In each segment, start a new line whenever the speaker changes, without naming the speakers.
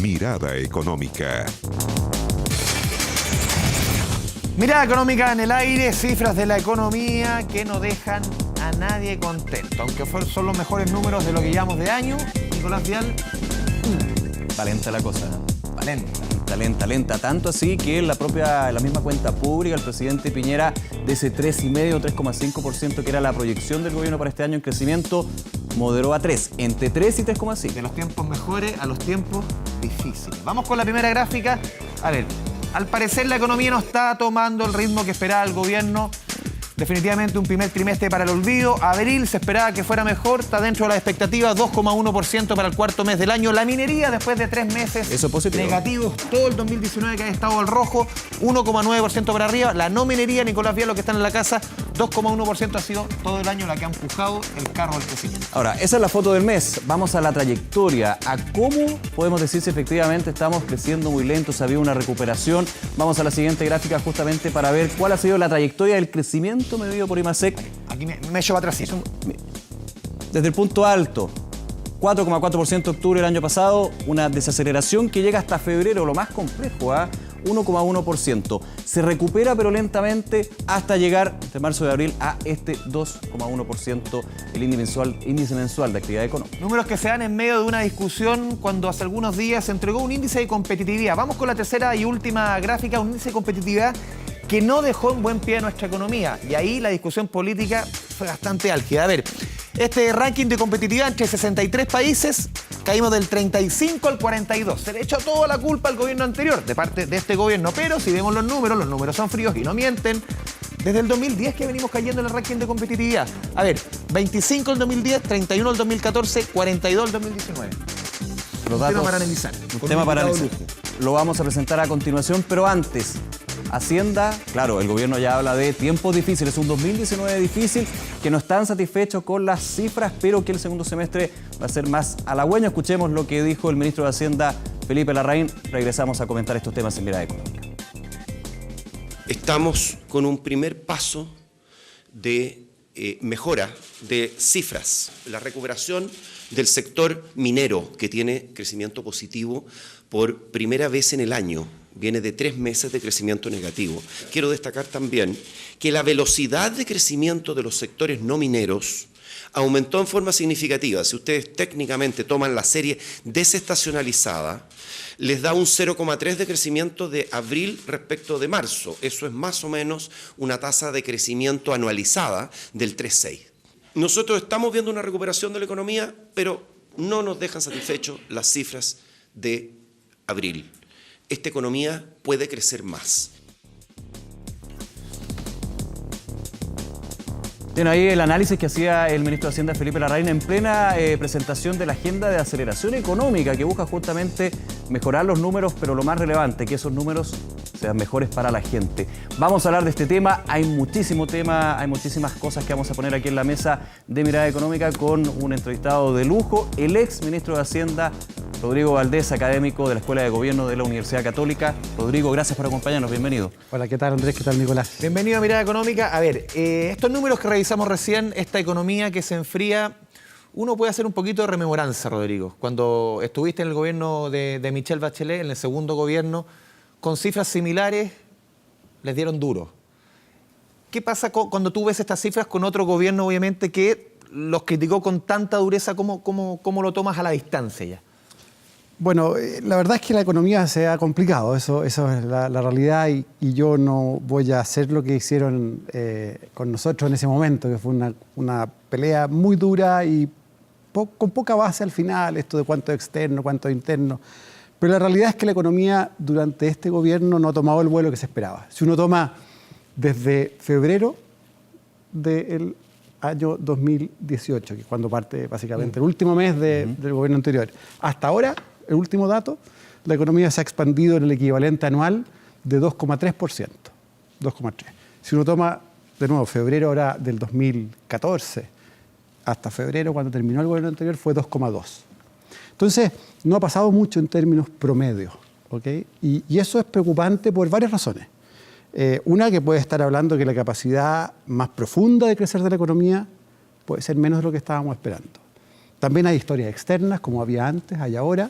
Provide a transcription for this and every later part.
Mirada Económica.
Mirada Económica en el aire, cifras de la economía que no dejan a nadie contento. Aunque son los mejores números de lo que llevamos de año, Nicolás Vial.
Lenta la cosa. Lenta. Tanto así que en la misma cuenta pública, el presidente Piñera, de ese 3,5 o 3,5% que era la proyección del gobierno para este año en crecimiento, moderó a 3, entre 3 y 3,5.
De los tiempos mejores a los tiempos difíciles. Vamos con la primera gráfica. A ver, al parecer la economía no está tomando el ritmo que esperaba el gobierno. Definitivamente un primer trimestre para el olvido. Abril se esperaba que fuera mejor, está dentro de la expectativa, 2,1% para el cuarto mes del año. La minería, después de 3 meses negativos, todo el 2019 que ha estado al rojo, 1,9% para arriba. La no minería, Nicolás Vial, los que están en la casa, 2,1% ha sido todo el año la que ha empujado el carro del crecimiento.
Ahora, esa es la foto del mes. Vamos a la trayectoria, a cómo podemos decir si efectivamente estamos creciendo muy lento, si ha habido una recuperación. Vamos a la siguiente gráfica justamente para ver cuál ha sido la trayectoria del crecimiento medido por IMASEC.
Aquí me llevo atrás.
Desde el punto alto, 4,4% octubre del año pasado, una desaceleración que llega hasta febrero, lo más complejo, 1,1%. Se recupera pero lentamente hasta llegar entre marzo y abril a este 2,1%, el índice mensual de actividad económica.
Números que se dan en medio de una discusión cuando hace algunos días se entregó un índice de competitividad. Vamos con la tercera y última gráfica, un índice de competitividad que no dejó en buen pie a nuestra economía. Y ahí la discusión política fue bastante álgida. A ver, este ranking de competitividad entre 63 países, caímos del 35 al 42. Se le echó toda la culpa al gobierno anterior, de parte de este gobierno. Pero si vemos los números son fríos y no mienten. Desde el 2010 que venimos cayendo en el ranking de competitividad. A ver, 25 el 2010, 31 el 2014, 42 el 2019.
Los datos,
tema para analizar.
Un tema para analizar. Lo vamos a presentar a continuación, pero antes, Hacienda, claro, el gobierno ya habla de tiempos difíciles, un 2019 difícil, que no están satisfechos con las cifras, pero que el segundo semestre va a ser más halagüeño. Escuchemos lo que dijo el ministro de Hacienda, Felipe Larraín. Regresamos a comentar estos temas en Mirada Económica.
Estamos con un primer paso de mejora de cifras, la recuperación del sector minero, que tiene crecimiento positivo por primera vez en el año. Viene de 3 meses de crecimiento negativo. Quiero destacar también que la velocidad de crecimiento de los sectores no mineros aumentó en forma significativa. Si ustedes técnicamente toman la serie desestacionalizada, les da un 0,3 de crecimiento de abril respecto de marzo. Eso es más o menos una tasa de crecimiento anualizada del 3,6. Nosotros estamos viendo una recuperación de la economía, pero no nos dejan satisfechos las cifras de abril. Esta economía puede crecer más.
Tiene ahí el análisis que hacía el ministro de Hacienda, Felipe Larraín, en plena presentación de la agenda de aceleración económica, que busca justamente mejorar los números, pero lo más relevante, que esos números sean mejores para la gente. Vamos a hablar de este tema, hay muchísimo tema, hay muchísimas cosas que vamos a poner aquí en la mesa de Mirada Económica con un entrevistado de lujo, el ex ministro de Hacienda, Rodrigo Valdés, académico de la Escuela de Gobierno de la Universidad Católica. Rodrigo, gracias por acompañarnos, bienvenido.
Hola, ¿qué tal Andrés? ¿Qué tal Nicolás?
Bienvenido a Mirada Económica. A ver, estos números que revisamos recién, esta economía que se enfría, uno puede hacer un poquito de rememoranza, Rodrigo. Cuando estuviste en el gobierno de Michelle Bachelet, en el segundo gobierno, con cifras similares, les dieron duro. ¿Qué pasa cuando tú ves estas cifras con otro gobierno, obviamente, que los criticó con tanta dureza? ¿Cómo lo tomas a la distancia ya?
Bueno, la verdad es que la economía se ha complicado, eso es la realidad y yo no voy a hacer lo que hicieron con nosotros en ese momento, que fue una pelea muy dura y con poca base al final, esto de cuánto es externo, cuánto es interno. Pero la realidad es que la economía durante este gobierno no ha tomado el vuelo que se esperaba. Si uno toma desde febrero del año 2018, que es cuando parte básicamente el último mes del gobierno anterior, hasta ahora, el último dato, la economía se ha expandido en el equivalente anual de 2,3%. 2,3%. Si uno toma, de nuevo, febrero ahora del 2014, hasta febrero, cuando terminó el gobierno anterior, fue 2,2%. Entonces, no ha pasado mucho en términos promedios, ¿ok? Y eso es preocupante por varias razones. Una, que puede estar hablando que la capacidad más profunda de crecer de la economía puede ser menos de lo que estábamos esperando. También hay historias externas, como había antes, hay ahora,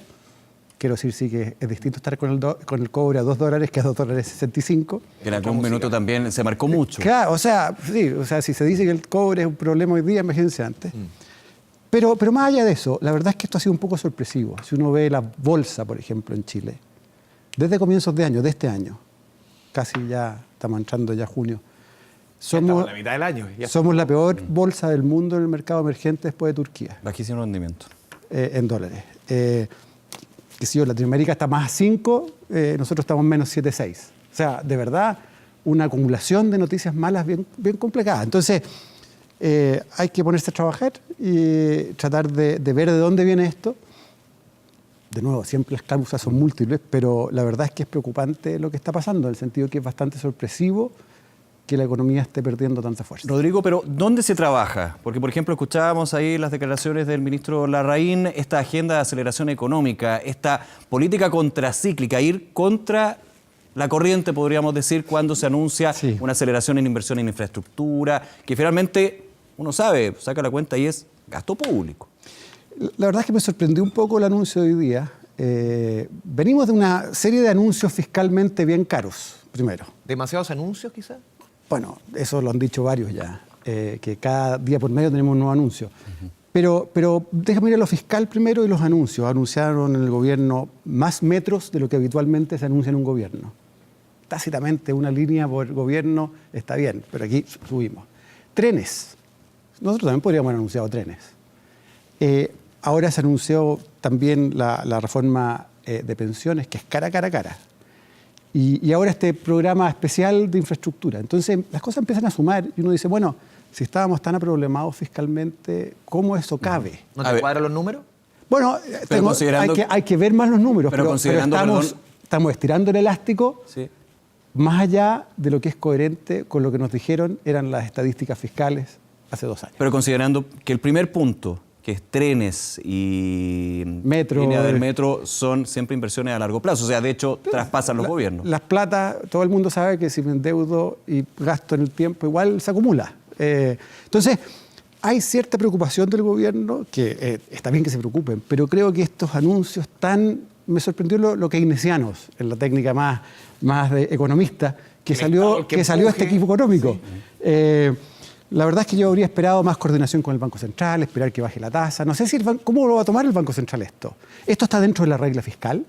quiero decir sí que es distinto estar con el cobre a $2 que a $2.65.
En algún minuto también se marcó mucho.
Claro, sí, si se dice que el cobre es un problema hoy día, imagínense antes. Pero más allá de eso, la verdad es que esto ha sido un poco sorpresivo. Si uno ve la bolsa, por ejemplo, en Chile, desde comienzos de año, de este año, casi ya estamos entrando ya junio,
Estamos a la mitad del año.
somos la peor bolsa del mundo en el mercado emergente después de Turquía.
Bajísimo rendimiento.
En dólares. Que si yo, Latinoamérica está más a 5, nosotros estamos menos 7,6. O sea, de verdad, una acumulación de noticias malas bien complicada. Entonces, hay que ponerse a trabajar y tratar de ver de dónde viene esto. De nuevo, siempre las causas son múltiples, pero la verdad es que es preocupante lo que está pasando, en el sentido que es bastante sorpresivo que la economía esté perdiendo tanta fuerza.
Rodrigo, pero ¿dónde se trabaja? Porque, por ejemplo, escuchábamos ahí las declaraciones del ministro Larraín, esta agenda de aceleración económica, esta política contracíclica, ir contra la corriente, podríamos decir, cuando se anuncia una aceleración en inversión en infraestructura, que finalmente uno sabe, saca la cuenta y es gasto público.
La verdad es que me sorprendió un poco el anuncio de hoy día. Venimos de una serie de anuncios fiscalmente bien caros, primero.
¿Demasiados anuncios, quizás?
Bueno, eso lo han dicho varios ya, que cada día por medio tenemos un nuevo anuncio. Pero déjame ir a lo fiscal primero y los anuncios. Anunciaron en el gobierno más metros de lo que habitualmente se anuncia en un gobierno. Tácitamente una línea por gobierno está bien, pero aquí subimos. Trenes. Nosotros también podríamos haber anunciado trenes. Ahora se anunció también la reforma de pensiones, que es cara. Y ahora este programa especial de infraestructura. Entonces, las cosas empiezan a sumar y uno dice, bueno, si estábamos tan aproblemados fiscalmente, ¿cómo eso cabe?
¿No te cuadran los números?
Bueno, hay que ver más los números, pero estamos estirando el elástico más allá de lo que es coherente con lo que nos dijeron eran las estadísticas fiscales hace 2 años.
Pero considerando que el primer punto, que es trenes y línea del metro, son siempre inversiones a largo plazo. O sea, de hecho, traspasan los gobiernos.
Las plata, todo el mundo sabe que si me endeudo y gasto en el tiempo, igual se acumula. Entonces, hay cierta preocupación del gobierno, que está bien que se preocupen, pero creo que estos anuncios me sorprendió lo keynesianos, en la técnica más de economista, que salió este equipo económico. La verdad es que yo habría esperado más coordinación con el Banco Central, esperar que baje la tasa. No sé cómo lo va a tomar el Banco Central esto. ¿Esto está dentro de la regla fiscal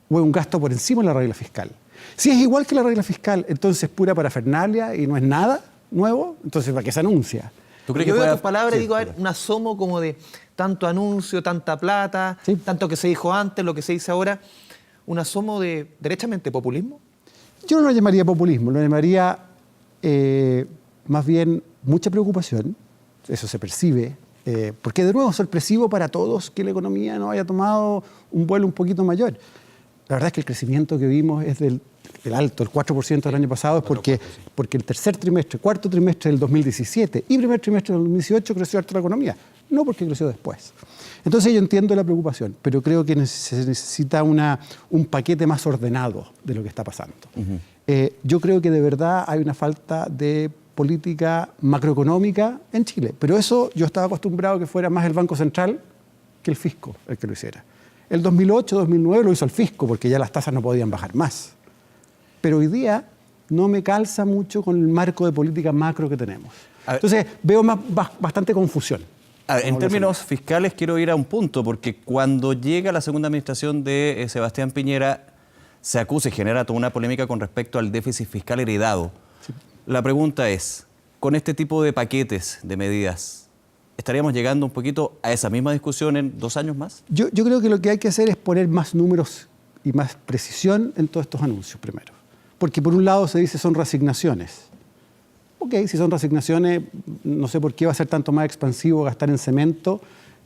o es un gasto por encima de la regla fiscal? Si es igual que la regla fiscal, entonces es pura parafernalia y no es nada nuevo, entonces ¿para qué se anuncia?
¿Tú crees que yo veo tus palabras y digo, a ver, un asomo como de tanto anuncio, tanta plata, tanto que se dijo antes, lo que se dice ahora, un asomo de, derechamente, populismo?
Yo no lo llamaría populismo, lo llamaría más bien mucha preocupación, eso se percibe, porque de nuevo es sorpresivo para todos que la economía no haya tomado un vuelo un poquito mayor. La verdad es que el crecimiento que vimos es del alto, el 4% del año pasado, es porque el tercer trimestre, cuarto trimestre del 2017 y primer trimestre del 2018 creció harto la economía, no porque creció después. Entonces yo entiendo la preocupación, pero creo que se necesita un paquete más ordenado de lo que está pasando. Yo creo que de verdad hay una falta de política macroeconómica en Chile, pero eso yo estaba acostumbrado a que fuera más el Banco Central que el fisco el que lo hiciera. El 2008-2009 lo hizo el fisco porque ya las tasas no podían bajar más. Pero hoy día no me calza mucho con el marco de política macro que tenemos. Entonces veo bastante confusión.
En términos fiscales quiero ir a un punto, porque cuando llega la segunda administración de Sebastián Piñera, se acusa y genera toda una polémica con respecto al déficit fiscal heredado. Sí. La pregunta es, con este tipo de paquetes de medidas, ¿estaríamos llegando un poquito a esa misma discusión en 2 años más?
Yo creo que lo que hay que hacer es poner más números y más precisión en todos estos anuncios primero. Porque por un lado se dice son reasignaciones. Ok, si son reasignaciones, no sé por qué va a ser tanto más expansivo gastar en cemento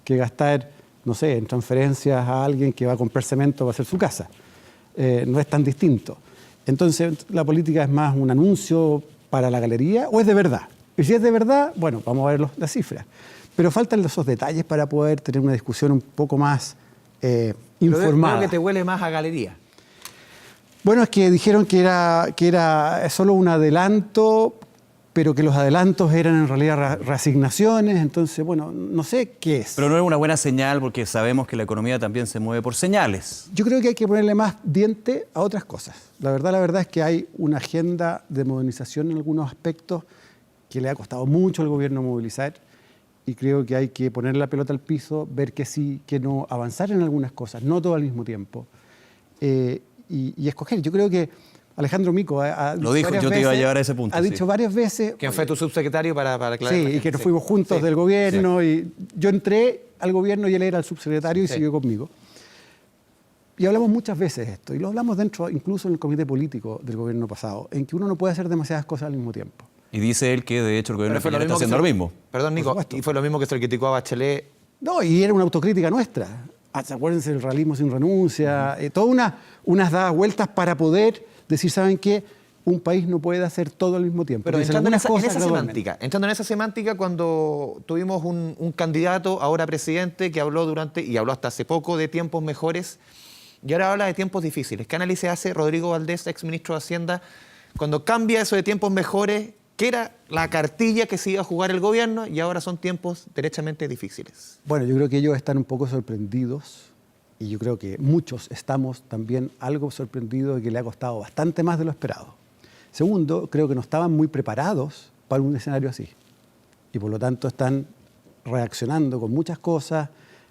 que gastar, no sé, en transferencias a alguien que va a comprar cemento para hacer su casa. No es tan distinto. Entonces, la política es más un anuncio para la galería o es de verdad. Y si es de verdad, bueno, vamos a ver las cifras. Pero faltan esos detalles para poder tener una discusión un poco más informada.
Creo que te huele más a galería.
Bueno, es que dijeron que era solo un adelanto pero que los adelantos eran en realidad reasignaciones, entonces, bueno, no sé qué es.
Pero no es una buena señal porque sabemos que la economía también se mueve por señales.
Yo creo que hay que ponerle más diente a otras cosas. La verdad es que hay una agenda de modernización en algunos aspectos que le ha costado mucho al gobierno movilizar y creo que hay que poner la pelota al piso, ver que sí, que no, avanzar en algunas cosas, no todo al mismo tiempo. Y escoger. Yo creo que Alejandro Mico
lo dijo, yo te iba a llevar a ese punto.
Ha dicho varias veces.
¿Quién fue tu subsecretario para aclarar?
Sí, y que nos fuimos juntos del gobierno. Y yo entré al gobierno y él era el subsecretario y siguió conmigo. Y hablamos muchas veces esto, y lo hablamos dentro, incluso en el comité político del gobierno pasado, en que uno no puede hacer demasiadas cosas al mismo tiempo.
Y dice él que de hecho el gobierno está haciendo lo mismo.
Perdón, Nico, y fue lo mismo que se le criticó a Bachelet.
No, y era una autocrítica nuestra. Acuérdense del realismo sin renuncia, todas unas dadas vueltas para poder decir, ¿saben qué? Un país no puede hacer todo al mismo tiempo.
Pero entrando en esa semántica, cuando tuvimos un candidato, ahora presidente, que habló habló hasta hace poco de tiempos mejores, y ahora habla de tiempos difíciles. ¿Qué análisis hace Rodrigo Valdés, exministro de Hacienda, cuando cambia eso de tiempos mejores, que era la cartilla que se iba a jugar el gobierno, y ahora son tiempos derechamente difíciles?
Bueno, yo creo que ellos están un poco sorprendidos, y yo creo que muchos estamos también algo sorprendidos de que le ha costado bastante más de lo esperado. Segundo, creo que no estaban muy preparados para un escenario así, y por lo tanto están reaccionando con muchas cosas,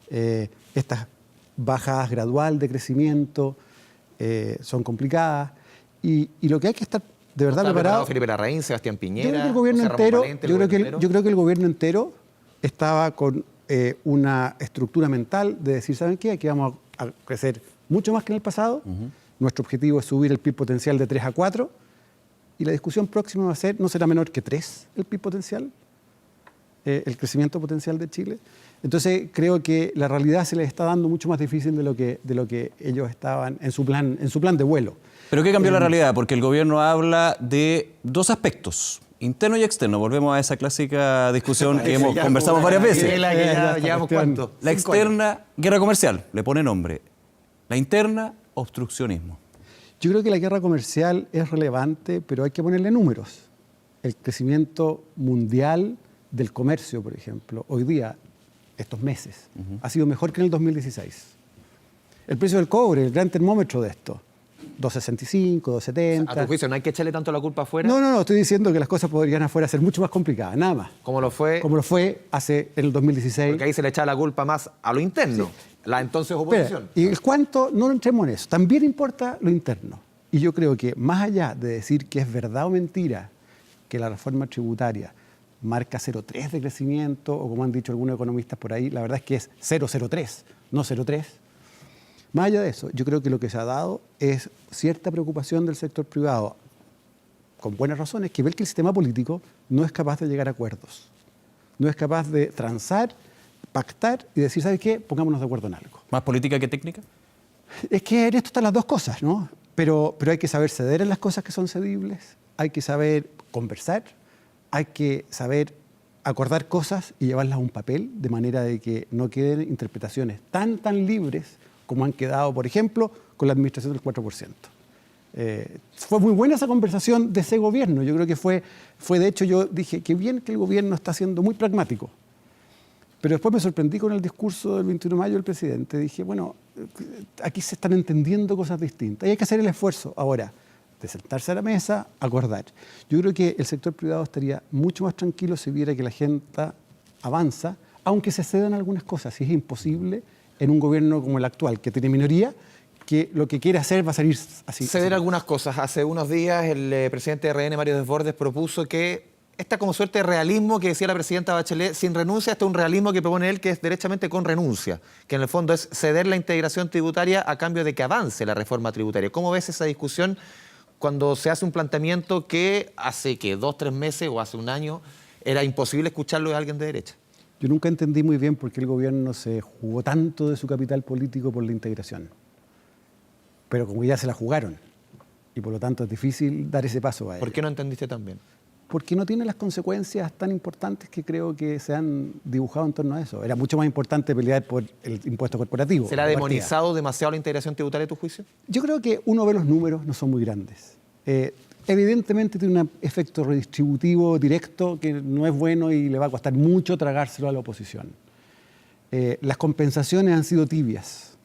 estas bajadas gradual de crecimiento son complicadas, y lo que hay que estar de verdad preparado.
Felipe Larraín, Sebastián Piñera.
Yo creo que el gobierno entero, yo creo que el gobierno entero estaba con una estructura mental de decir, ¿saben qué? Aquí vamos a crecer mucho más que en el pasado. Nuestro objetivo es subir el PIB potencial de 3 a 4 y la discusión próxima va a ser, no será menor que 3 el PIB potencial, el crecimiento potencial de Chile. Entonces creo que la realidad se les está dando mucho más difícil de lo que ellos estaban en su plan de vuelo.
¿Pero qué cambió la realidad? Porque el gobierno habla de dos aspectos, interno y externo. Volvemos a esa clásica discusión que conversamos varias veces. La externa, guerra comercial, le pone nombre. La interna, obstruccionismo.
Yo creo que la guerra comercial es relevante, pero hay que ponerle números. El crecimiento mundial del comercio, por ejemplo, hoy día, estos meses, ha sido mejor que en el 2016. El precio del cobre, el gran termómetro de esto, 2.65, 2.70.
¿A tu juicio no hay que echarle tanto la culpa afuera?
No, estoy diciendo que las cosas podrían afuera ser mucho más complicadas, nada más.
Como lo fue
en el 2016.
Porque ahí se le echaba la culpa más a lo interno, la entonces oposición.
Y el cuánto, no entremos en eso, también importa lo interno. Y yo creo que más allá de decir que es verdad o mentira que la reforma tributaria marca 0,3 de crecimiento, o como han dicho algunos economistas por ahí, la verdad es que es 0,03, no 0,3. Más allá de eso, yo creo que lo que se ha dado es cierta preocupación del sector privado, con buenas razones, que ve que el sistema político no es capaz de llegar a acuerdos, no es capaz de transar, pactar y decir, ¿sabes qué? Pongámonos de acuerdo en algo.
¿Más política que técnica?
Es que en esto están las dos cosas, ¿no? Pero hay que saber ceder en las cosas que son cedibles, hay que saber conversar, hay que saber acordar cosas y llevarlas a un papel de manera de que no queden interpretaciones tan libres como han quedado, por ejemplo, con la administración del 4%. Fue muy buena esa conversación de ese gobierno. Yo creo que fue de hecho, yo dije, qué bien que el gobierno está siendo muy pragmático. Pero después me sorprendí con el discurso del 21 de mayo del presidente. Dije, bueno, aquí se están entendiendo cosas distintas. Y hay que hacer el esfuerzo ahora de sentarse a la mesa, acordar. Yo creo que el sector privado estaría mucho más tranquilo si viera que la gente avanza, aunque se cedan algunas cosas. Si es imposible en un gobierno como el actual, que tiene minoría, que lo que quiere hacer va a salir así.
Ceder algunas cosas. Hace unos días el presidente de RN, Mario Desbordes, propuso que esta como suerte de realismo que decía la presidenta Bachelet, sin renuncia, este es un realismo que propone él, que es derechamente con renuncia, que en el fondo es ceder la integración tributaria a cambio de que avance la reforma tributaria. ¿Cómo ves esa discusión cuando se hace un planteamiento que hace 2, 3 meses o hace un año era imposible escucharlo de alguien de derecha?
Yo nunca entendí muy bien por qué el gobierno se jugó tanto de su capital político por la integración. Pero como ya se la jugaron, y por lo tanto es difícil dar ese paso a él.
¿Por qué no entendiste tan bien?
Porque no tiene las consecuencias tan importantes que creo que se han dibujado en torno a eso. Era mucho más importante pelear por el impuesto corporativo.
¿Será demonizado demasiado la integración tributaria a tu juicio?
Yo creo que uno ve los números, no son muy grandes. evidentemente tiene un efecto redistributivo directo que no es bueno y le va a costar mucho tragárselo a la oposición. Las compensaciones han sido tibias,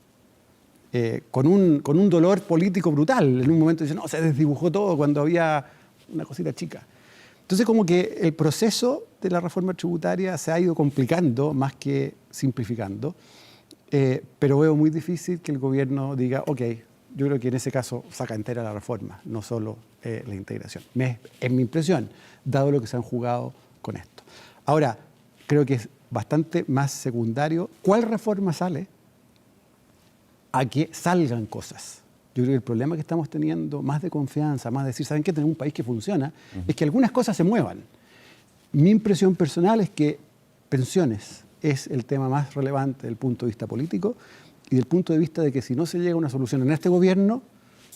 con un dolor político brutal. En un momento dicen, no, se desdibujó todo cuando había una cosita chica. Entonces, como que el proceso de la reforma tributaria se ha ido complicando más que simplificando, pero veo muy difícil que el gobierno diga, ok, yo creo que en ese caso saca entera la reforma, no solo la integración. Es mi impresión, dado lo que se han jugado con esto. Ahora, creo que es bastante más secundario cuál reforma sale a que salgan cosas. Yo creo que el problema que estamos teniendo, más de confianza, más de decir, ¿saben qué? Tener un país que funciona, es que algunas cosas se muevan. Mi impresión personal es que pensiones es el tema más relevante desde el punto de vista político y del punto de vista de que si no se llega a una solución en este gobierno,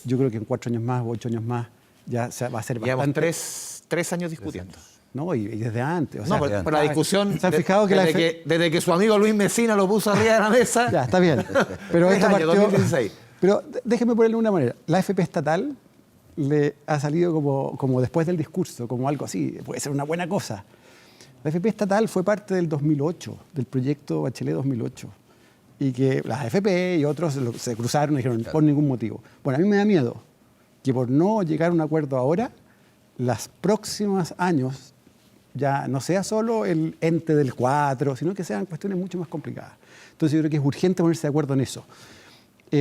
yo creo que en 4 años más o 8 años más ya va a ser bastante...
Llevamos 3 años discutiendo.
No, y desde antes. O sea,
No, pero la discusión,
¿se han fijado que
desde que su amigo Luis Messina lo puso arriba de la mesa.
Ya, está bien. Pero esto
año,
partió...
2016.
Pero déjeme ponerle una manera. La AFP estatal le ha salido como después del discurso, como algo así, puede ser una buena cosa. La AFP estatal fue parte del 2008, del proyecto Bachelet 2008. Y que las AFP y otros se cruzaron y dijeron, por ningún motivo. Bueno, a mí me da miedo que por no llegar a un acuerdo ahora, los próximos años ya no sea solo el ente del 4, sino que sean cuestiones mucho más complicadas. Entonces yo creo que es urgente ponerse de acuerdo en eso.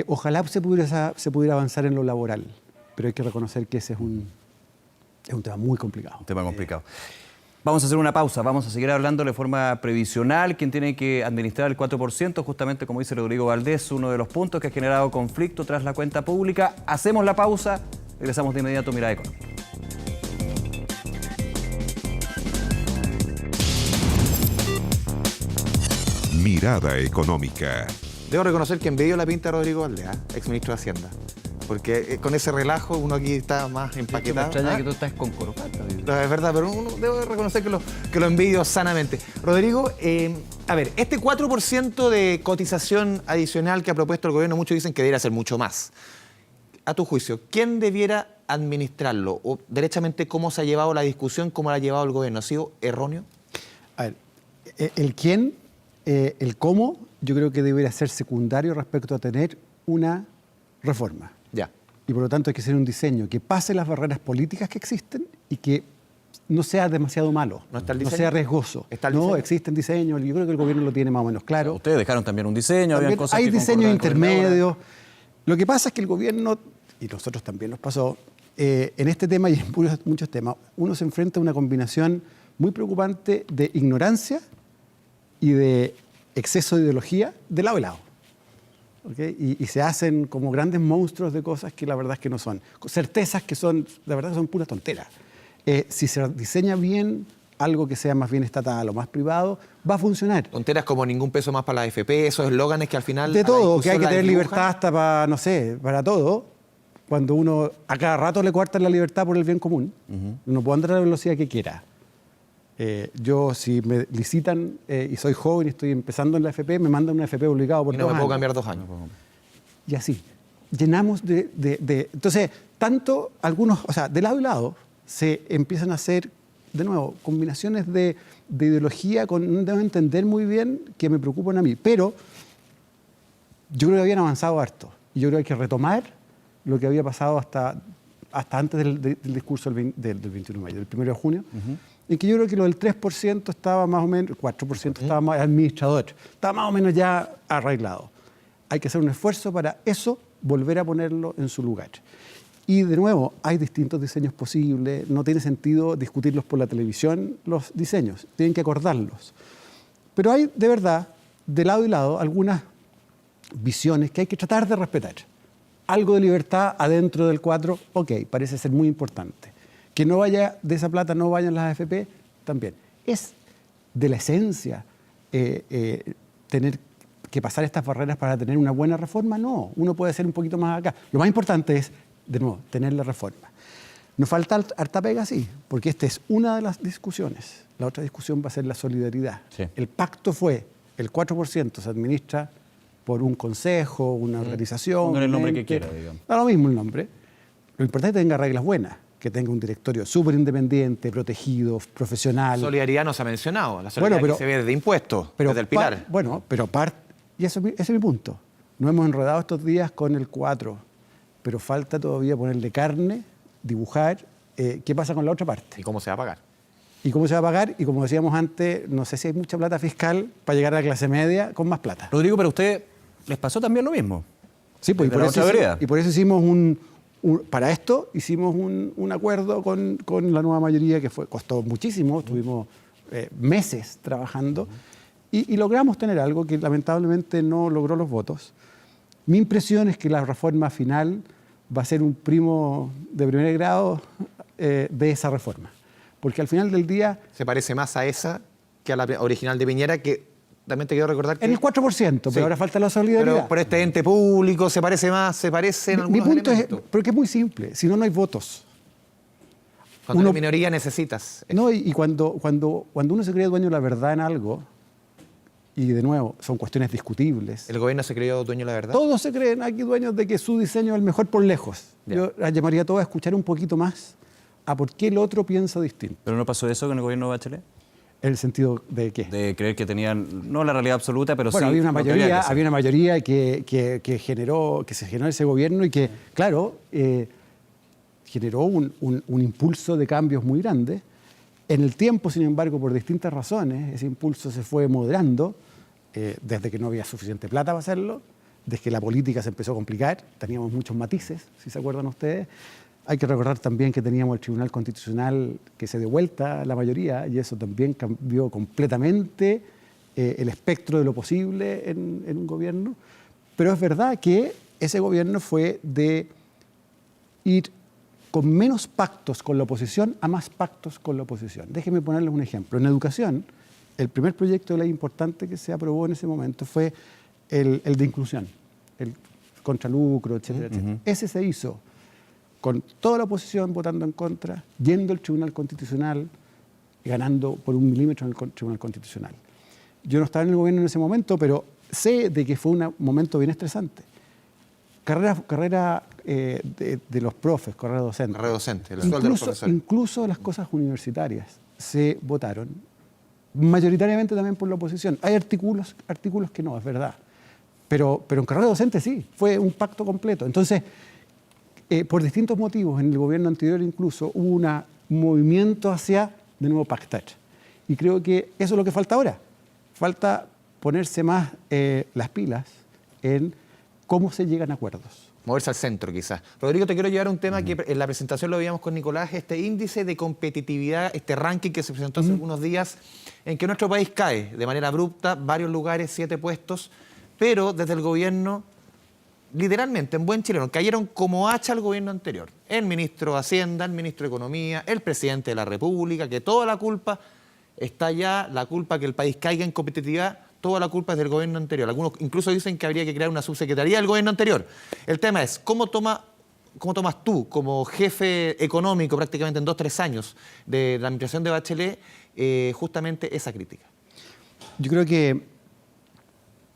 Ojalá se pudiera avanzar en lo laboral, pero hay que reconocer que ese es un tema muy complicado.
Un tema complicado. Vamos a hacer una pausa, vamos a seguir hablando de forma previsional, quién tiene que administrar el 4%, justamente como dice Rodrigo Valdés, uno de los puntos que ha generado conflicto tras la cuenta pública. Hacemos la pausa, regresamos de inmediato a Mirada Económica.
Mirada Económica.
Debo reconocer que envidio la pinta de Rodrigo Valdés, exministro de Hacienda. Porque con ese relajo uno aquí está más empaquetado.
Me extraña que tú estás con corbata.
No, es verdad, pero uno debe reconocer que lo envidio sanamente. Rodrigo, a ver, este 4% de cotización adicional que ha propuesto el gobierno, muchos dicen que debería ser mucho más. A tu juicio, ¿quién debiera administrarlo? O derechamente, ¿cómo se ha llevado la discusión? ¿Cómo la ha llevado el gobierno? ¿Ha sido erróneo?
A ver, el quién, el cómo, yo creo que debería ser secundario respecto a tener una reforma.
Ya.
Y por lo tanto hay que hacer un diseño que pase las barreras políticas que existen y que no sea demasiado malo,
¿No está el
no
diseño?
sea riesgoso.
¿Está el
no,
diseño?
existen diseños, yo creo que el gobierno lo tiene más o menos claro.
Ustedes dejaron también un diseño,
También
habían cosas
hay
que
diseños
concordaban con el de ahora.
intermedios. Lo que pasa es que el gobierno, y nosotros también nos pasó, en este tema y en muchos temas, uno se enfrenta a una combinación muy preocupante de ignorancia y de exceso de ideología de lado y lado. ¿Okay? Y se hacen como grandes monstruos de cosas que la verdad es que no son. Certezas que son, la verdad, son puras tonteras. Si se diseña bien algo que sea más bien estatal o más privado, va a funcionar.
Tonteras como ningún peso más para la AFP, esos eslóganes que al final...
De todo, que hay que tener
desdibujan.
libertad hasta para, no sé, para todo. Cuando uno a cada rato le cortan la libertad por el bien común, uno puede andar a la velocidad que quiera. Yo, si me licitan y soy joven y estoy empezando en la AFP, me mandan una AFP obligado por
Y no
2
me puedo
años.
cambiar 2 años.
Y así. Llenamos de... Entonces, tanto algunos, o sea, de lado y lado, se empiezan a hacer, de nuevo, combinaciones de ideología con no debo entender muy bien que me preocupan a mí. Pero yo creo que habían avanzado harto. Y yo creo que hay que retomar lo que había pasado hasta antes del discurso del 21 de mayo, del 1 de junio, en que yo creo que lo del 3% estaba más o menos, el 4% estaba más administrador, estaba más o menos ya arreglado. Hay que hacer un esfuerzo para eso, volver a ponerlo en su lugar. Y de nuevo, hay distintos diseños posibles, no tiene sentido discutirlos por la televisión, los diseños, tienen que acordarlos. Pero hay, de verdad, de lado y lado, algunas visiones que hay que tratar de respetar. Algo de libertad adentro del 4, ok, parece ser muy importante. Que no vaya, de esa plata no vayan las AFP, también. Es de la esencia tener que pasar estas barreras para tener una buena reforma, no. Uno puede hacer un poquito más acá. Lo más importante es, de nuevo, tener la reforma. Nos falta harta pega, sí, porque esta es una de las discusiones. La otra discusión va a ser la solidaridad.
Sí.
El pacto fue, el 4% se administra por un consejo, una organización.
Pongan el nombre
un
que
ente.
quiera, digamos.
Da lo mismo el nombre. Lo importante es que tenga reglas buenas. que tenga un directorio súper independiente, protegido, profesional.
Solidaridad no se ha mencionado, la solidaridad
Bueno,
que se ve desde impuestos,
pero
desde el pilar.
y ese es mi punto. Nos hemos enredado estos días con el 4, pero falta todavía ponerle carne, dibujar, qué pasa con la otra parte.
¿Y cómo se va a pagar?
Y cómo se va a pagar, y como decíamos antes, no sé si hay mucha plata fiscal para llegar a la clase media con más plata.
Rodrigo, pero a usted les pasó también lo mismo.
Sí, pues,
Desde la otra vereda.
y por eso hicimos para esto hicimos un acuerdo con la nueva mayoría que costó muchísimo, estuvimos meses trabajando y logramos tener algo que lamentablemente no logró los votos. Mi impresión es que la reforma final va a ser un primo de primer grado de esa reforma, porque al final del día...
Se parece más a esa que a la original de Piñera, que también te quiero recordar que...
En el 4%, pero
Sí.
ahora falta la solidaridad.
Pero por este ente público se parece en
Mi
algunos
punto
elementos.
es, porque es muy simple, si no, no hay votos.
Cuando
uno-
eres minoría necesitas.
No, y cuando uno se cree dueño de la verdad en algo, y de nuevo, son cuestiones discutibles,
El gobierno se creyó dueño de la verdad.
todos se creen aquí dueños de que su diseño es el mejor por lejos.
Ya.
Yo las llamaría a todos a escuchar un poquito más a por qué el otro piensa distinto.
¿Pero no pasó eso con el gobierno de Bachelet?
¿En el sentido de qué?
De creer que tenían, no la realidad absoluta, pero
Bueno,
sí
había una
lo que había que
mayoría,
hacer.
había una mayoría que se generó ese gobierno y que, claro, generó un impulso de cambios muy grande. En el tiempo, sin embargo, por distintas razones, ese impulso se fue moderando, desde que no había suficiente plata para hacerlo, desde que la política se empezó a complicar, teníamos muchos matices, si se acuerdan ustedes. Hay que recordar también que teníamos el Tribunal Constitucional que se dio vuelta la mayoría y eso también cambió completamente el espectro de lo posible en un gobierno. Pero es verdad que ese gobierno fue de ir con menos pactos con la oposición a más pactos con la oposición. Déjenme ponerles un ejemplo. En educación, el primer proyecto de ley importante que se aprobó en ese momento fue el de inclusión, el contralucro, etcétera, etcétera. Ese se hizo con toda la oposición votando en contra, yendo al Tribunal Constitucional, ganando por 1 milímetro en el Tribunal Constitucional. Yo no estaba en el gobierno en ese momento, pero sé de que fue un momento bien estresante. Carrera de los profes, carrera docente.
Carrera docente, el sueldo de los profesores.
Incluso las cosas universitarias se votaron, mayoritariamente también por la oposición. Hay artículos que no, es verdad. Pero en carrera docente sí, fue un pacto completo. Entonces, por distintos motivos, en el gobierno anterior incluso hubo un movimiento hacia, de nuevo, pactar. Y creo que eso es lo que falta ahora. Falta ponerse más las pilas en cómo se llegan a acuerdos.
Moverse al centro, quizás. Rodrigo, te quiero llevar a un tema que en la presentación lo veíamos con Nicolás, este índice de competitividad, este ranking que se presentó hace algunos días, en que nuestro país cae de manera abrupta, varios lugares, 7 puestos, pero desde el gobierno, literalmente, en buen chileno, cayeron como hacha al gobierno anterior. El ministro de Hacienda, el ministro de Economía, el presidente de la República, que toda la culpa está ya, la culpa que el país caiga en competitividad, toda la culpa es del gobierno anterior. Algunos incluso dicen que habría que crear una subsecretaría del gobierno anterior. El tema es, ¿cómo tomas tú, como jefe económico prácticamente en 2-3 años de la administración de Bachelet, justamente esa crítica?
Yo creo que,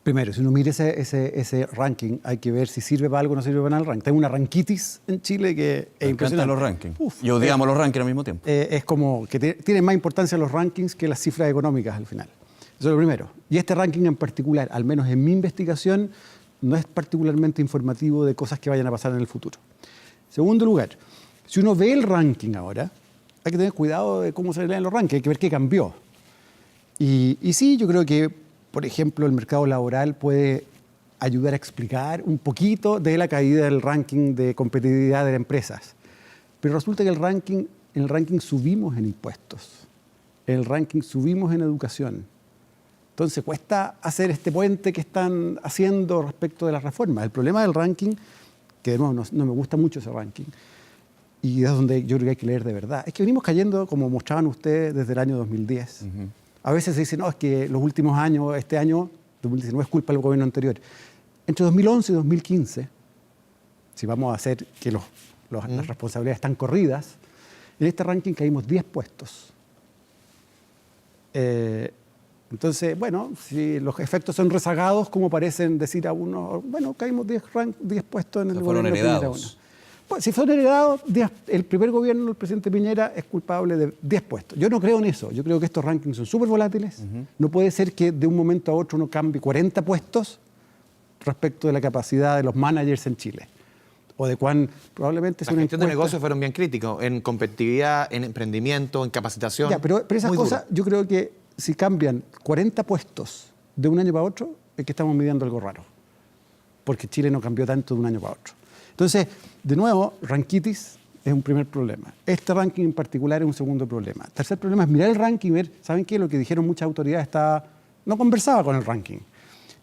primero, si uno mira ese ranking, hay que ver si sirve para algo o no sirve para nada el ranking. Tengo una ranquitis en Chile que es
Me encantan
impresionante.
los rankings.
Uf,
Y odiamos los rankings al mismo tiempo.
es como que tienen más importancia los rankings que las cifras económicas al final. Eso es lo primero. Y este ranking en particular, al menos en mi investigación, no es particularmente informativo de cosas que vayan a pasar en el futuro. Segundo lugar, si uno ve el ranking ahora, hay que tener cuidado de cómo se leen los rankings, hay que ver qué cambió. Y sí, yo creo que, por ejemplo, el mercado laboral puede ayudar a explicar un poquito de la caída del ranking de competitividad de las empresas. Pero resulta que en el ranking subimos en impuestos, en el ranking subimos en educación. Entonces cuesta hacer este puente que están haciendo respecto de las reformas. El problema del ranking, que de nuevo no me gusta mucho ese ranking, y es donde yo creo que hay que leer de verdad, es que venimos cayendo, como mostraban ustedes, desde el año 2010. A veces se dice, no, es que los últimos años, este año, 2019, es culpa del gobierno anterior. Entre 2011 y 2015, si vamos a hacer que las responsabilidades están corridas, en este ranking caímos 10 puestos. Entonces, bueno, si los efectos son rezagados, como parecen decir a uno, bueno, caímos 10 puestos en el
fueron
gobierno de Piñera
heredados.
uno. Pues, si son heredados, el primer gobierno del presidente Piñera es culpable de 10 puestos. Yo no creo en eso. Yo creo que estos rankings son súper volátiles. No puede ser que de un momento a otro uno cambie 40 puestos respecto de la capacidad de los managers en Chile. O de cuán probablemente es
La
una
gestión de
encuesta.
negocios fueron bien críticos en competitividad, en emprendimiento, en capacitación.
Ya, pero esas
Muy
cosas,
duro.
yo creo que si cambian 40 puestos de un año para otro, es que estamos midiendo algo raro. Porque Chile no cambió tanto de un año para otro. Entonces, de nuevo, ranquitis es un primer problema. Este ranking en particular es un segundo problema. El tercer problema es mirar el ranking y ver, ¿saben qué? Lo que dijeron muchas autoridades no conversaba con el ranking.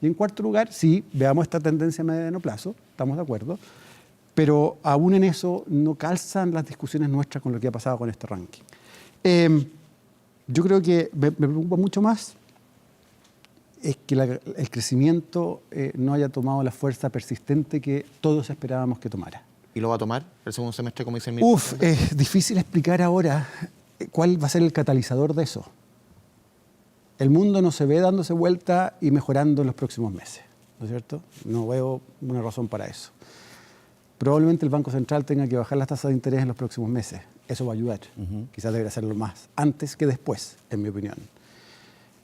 Y en cuarto lugar, sí, veamos esta tendencia a mediano plazo, estamos de acuerdo, pero aún en eso no calzan las discusiones nuestras con lo que ha pasado con este ranking. Yo creo que me preocupa mucho más es que el crecimiento no haya tomado la fuerza persistente que todos esperábamos que tomara.
¿Y lo va a tomar el segundo semestre, como dice el ministro?
Es difícil explicar ahora cuál va a ser el catalizador de eso. El mundo no se ve dándose vuelta y mejorando en los próximos meses, ¿no es cierto? No veo una razón para eso. Probablemente el Banco Central tenga que bajar las tasas de interés en los próximos meses. Eso va a ayudar. Quizás debería hacerlo más antes que después, en mi opinión.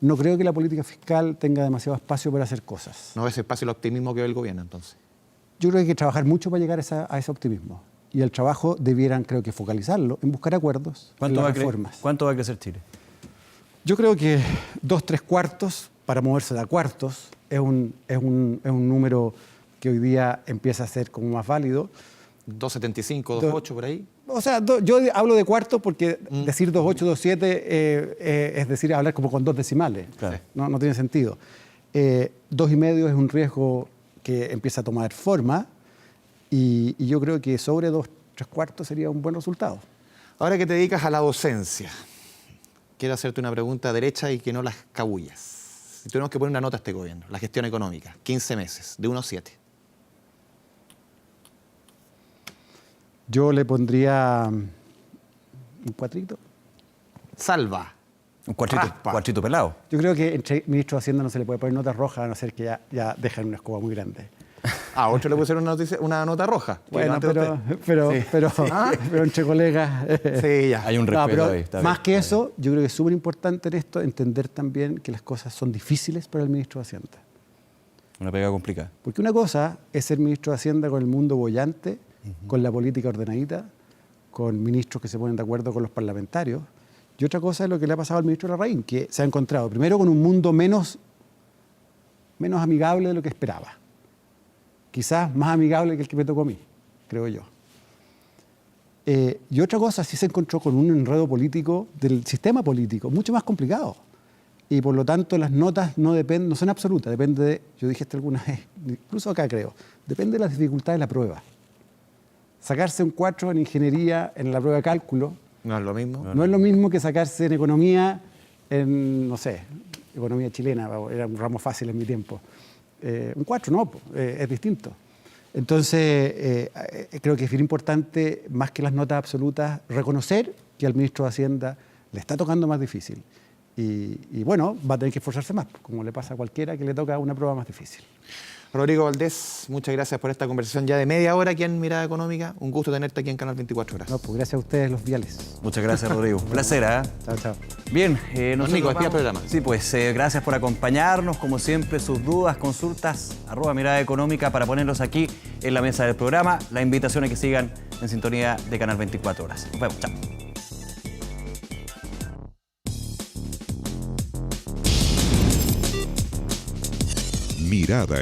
No creo que la política fiscal tenga demasiado espacio para hacer cosas.
No ves espacio el optimismo que ve el gobierno, entonces.
Yo creo que hay que trabajar mucho para llegar a ese optimismo. Y el trabajo debieran, creo que, focalizarlo en buscar acuerdos, en las reformas.
¿Cuánto va a crecer Chile?
Yo creo que 2-3 cuartos, para moverse de a cuartos, es un número que hoy día empieza a ser como más válido.
2.75, 2.8 por ahí.
O sea, yo hablo de cuartos porque decir 2.8, 2.7 es decir, hablar como con 2 decimales.
Claro.
No tiene sentido. 2,5 es un riesgo que empieza a tomar forma y yo creo que sobre 2-3 cuartos sería un buen resultado.
Ahora que te dedicas a la docencia, quiero hacerte una pregunta derecha y que no las cabullas. Si tuviéramos que poner una nota a este gobierno, la gestión económica, 15 meses, de 1 a 7.
Yo le pondría un cuatrito.
Salva.
Un
Raspa.
cuartito pelado.
Yo creo que entre ministro de Hacienda no se le puede poner notas rojas, a no ser que ya dejan una escoba muy grande.
A otro le pusieron una nota roja.
Bueno,
Antes de usted.
pero entre colegas...
Sí, ya.
Hay un
No,
respeto
pero
ahí. Está
más
bien,
que
está
eso, yo creo que es súper importante en esto entender también que las cosas son difíciles para el ministro de Hacienda.
bien. Una pega complicada.
Porque una cosa es ser ministro de Hacienda con el mundo bollante, con la política ordenadita, con ministros que se ponen de acuerdo con los parlamentarios. Y otra cosa es lo que le ha pasado al ministro Larraín, que se ha encontrado primero con un mundo menos amigable de lo que esperaba. Quizás más amigable que el que me tocó a mí, creo yo. Y otra cosa, sí se encontró con un enredo político del sistema político, mucho más complicado. Y por lo tanto las notas no son absolutas, depende de, yo dije esto alguna vez, incluso acá creo, depende de las dificultades de la prueba. Sacarse un 4 en ingeniería en la prueba de cálculo
No es lo mismo.
no es lo mismo que sacarse en economía, no sé, economía chilena, era un ramo fácil en mi tiempo. Un 4 no, es distinto. Entonces, creo que es bien importante, más que las notas absolutas, reconocer que al ministro de Hacienda le está tocando más difícil. Y bueno, va a tener que esforzarse más, como le pasa a cualquiera que le toca una prueba más difícil.
Rodrigo Valdés, muchas gracias por esta conversación ya de media hora aquí en Mirada Económica. Un gusto tenerte aquí en Canal 24 Horas.
No, pues gracias a ustedes, los viales.
Muchas gracias, Rodrigo. Un placer, ¿eh?
Chao, chao.
Bien,
Don Nico, despida el programa.
Sí, pues gracias por acompañarnos. Como siempre, sus dudas, consultas, @Mirada Económica para ponerlos aquí en la mesa del programa. La invitación a que sigan en sintonía de Canal 24 Horas. Nos vemos, chao.
Mirada